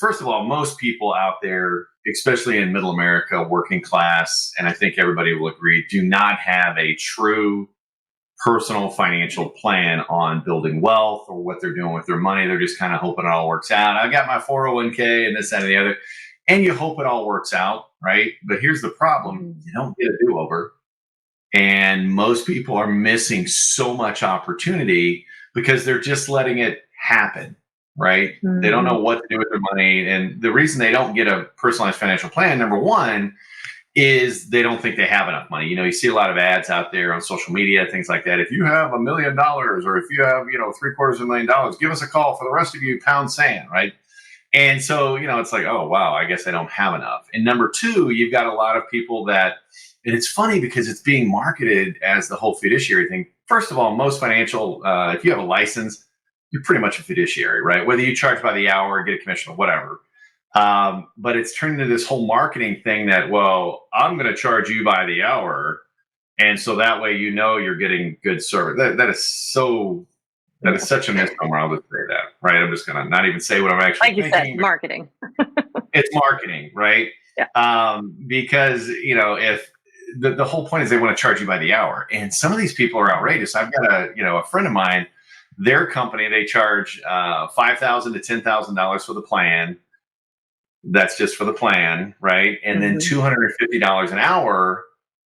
first of all, most people out there, especially in middle America, working class, and I think everybody will agree, do not have a true personal financial plan on building wealth or what they're doing with their money. They're just kind of hoping it all works out. I've got my 401k and this, that, and the other. And you hope it all works out, right? But here's the problem. You don't get a do-over. And most people are missing so much opportunity because they're just letting it happen, right? They don't know what to do with their money. And the reason they don't get a personalized financial plan, number one, is they don't think they have enough money. You know, you see a lot of ads out there on social media, things like that. If you have $1 million or if you have, $750,000, give us a call. For the rest of you, pound sand, right? And so, it's like, oh, wow, I guess I don't have enough. And number two, you've got a lot of people that, and it's funny because it's being marketed as the whole fiduciary thing. First of all, most financial, if you have a license, you're pretty much a fiduciary, right? Whether you charge by the hour, get a commission or whatever. But it's turned into this whole marketing thing that, well, I'm going to charge you by the hour. And so that way, you're getting good service. That is such a misnomer. I'll just say that, right? I'm just going to not even say what I'm actually thinking. Like you said, marketing. It's marketing, right? Yeah. Because, if the whole point is they want to charge you by the hour. And some of these people are outrageous. I've got a friend of mine, their company, they charge $5,000 to $10,000 for the plan. That's just for the plan, right? And then $250 an hour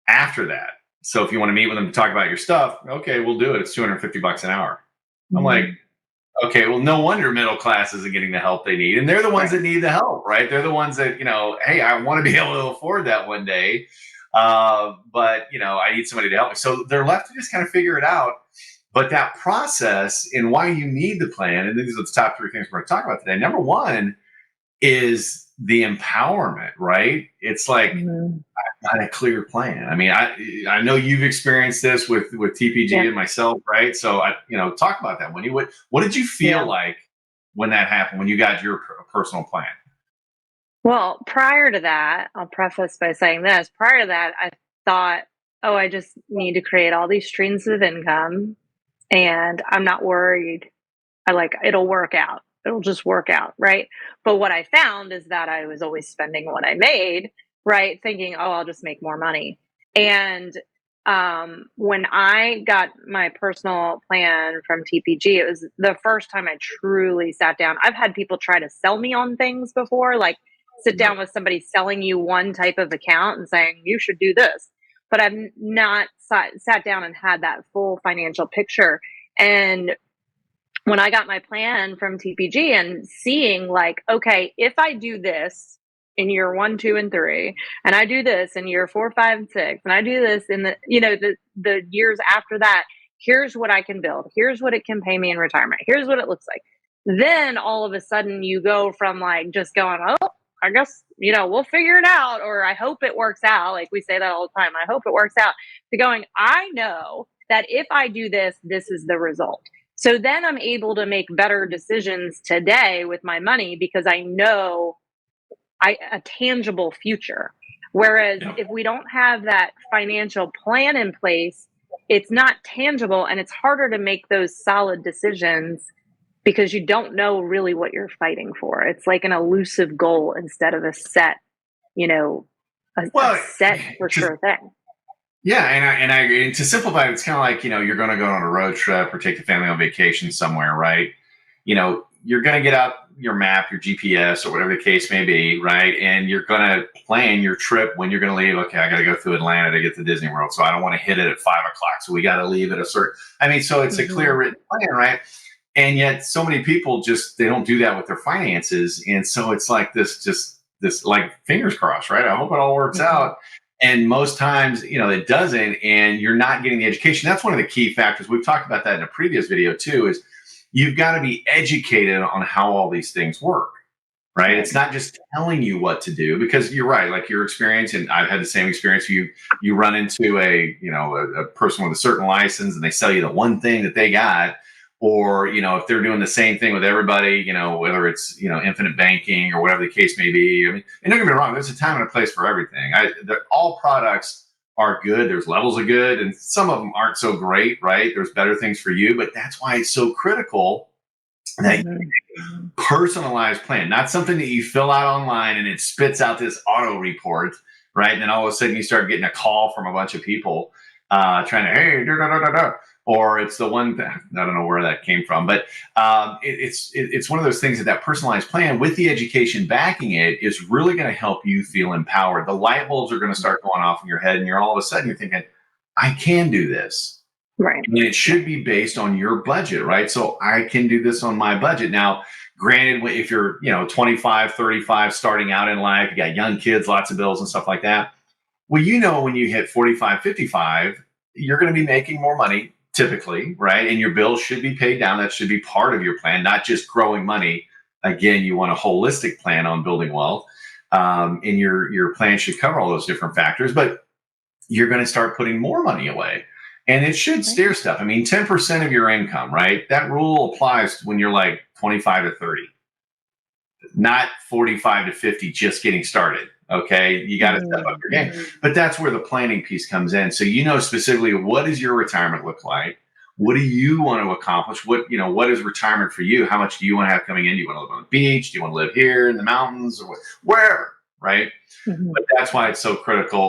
after that. So if you want to meet with them to talk about your stuff, okay, we'll do it. It's $250 an hour. I'm like, okay, well, no wonder middle class isn't getting the help they need. And they're the ones that need the help, right? They're the ones that, hey, I want to be able to afford that one day. But, I need somebody to help me. So they're left to just kind of figure it out. But that process and why you need the plan, and these are the top three things we're going to talk about today. Number one is the empowerment, right? It's like, I've got a clear plan. I mean, I know you've experienced this with TPG and myself, right? So, talk about that, Wendy. What did you feel like when that happened, when you got your personal plan? Well, prior to that, I'll preface by saying this. Prior to that, I thought, I just need to create all these streams of income and I'm not worried. It'll work out. It'll just work out, right? But what I found is that I was always spending what I made, right? Thinking, I'll just make more money. And when I got my personal plan from TPG, it was the first time I truly sat down. I've had people try to sell me on things before, like sit down with somebody selling you one type of account and saying, you should do this. But I've not sat down and had that full financial picture. And when I got my plan from TPG and seeing like, okay, if I do this in year 1, 2, and 3, and I do this in year 4, 5, and 6, and I do this in the years after that, here's what I can build. Here's what it can pay me in retirement. Here's what it looks like. Then all of a sudden you go from like just going, I guess, we'll figure it out, or I hope it works out. Like we say that all the time. I hope it works out, to going, I know that if I do this, this is the result. So then I'm able to make better decisions today with my money because I know a tangible future. Whereas if we don't have that financial plan in place, it's not tangible and it's harder to make those solid decisions because you don't know really what you're fighting for. It's like an elusive goal instead of a set, a set for sure thing. Yeah, and to simplify it, it's kind of like, you're going to go on a road trip or take the family on vacation somewhere, right? You're going to get out your map, your GPS, or whatever the case may be, right? And you're going to plan your trip when you're going to leave. Okay, I got to go through Atlanta to get to Disney World, so I don't want to hit it at 5 o'clock. So we got to leave at a certain. So it's a clear written plan, right? And yet, so many people they don't do that with their finances, and so it's like this like fingers crossed, right? I hope it all works out. And most times, it doesn't, and you're not getting the education. That's one of the key factors. We've talked about that in a previous video too, is you've got to be educated on how all these things work, right? It's not just telling you what to do, because you're right, like your experience, and I've had the same experience. You run into a person with a certain license and they sell you the one thing that they got, or, if they're doing the same thing with everybody, whether it's, infinite banking or whatever the case may be. And don't get me wrong, there's a time and a place for everything. All products are good. There's levels of good, and some of them aren't so great, right? There's better things for you, but that's why it's so critical That Mm-hmm. personalized plan, not something that you fill out online and it spits out this auto report, right? And then all of a sudden you start getting a call from a bunch of people trying to, hey, da, da, da, da, da. Or it's the one that, I don't know where that came from, but it's one of those things that personalized plan with the education backing it is really going to help you feel empowered. The light bulbs are going to start going off in your head, and you're all of a sudden you're thinking, I can do this. Right. And it should be based on your budget, right? So I can do this on my budget. Now, granted, if you're, 25, 35, starting out in life, you got young kids, lots of bills and stuff like that. Well, when you hit 45, 55, you're going to be making more money typically, right? And your bills should be paid down. That should be part of your plan, not just growing money. Again, you want a holistic plan on building wealth. And your plan should cover all those different factors, but you're going to start putting more money away. And it should stair step. I mean, 10% of your income, right? That rule applies when you're like 25 to 30, not 45 to 50, just getting started. Okay. You got to step up your game. But that's where the planning piece comes in. So, specifically what does your retirement look like? What do you want to accomplish? What is retirement for you? How much do you want to have coming in? Do you want to live on the beach? Do you want to live here in the mountains or wherever? Right. Mm-hmm. But that's why it's so critical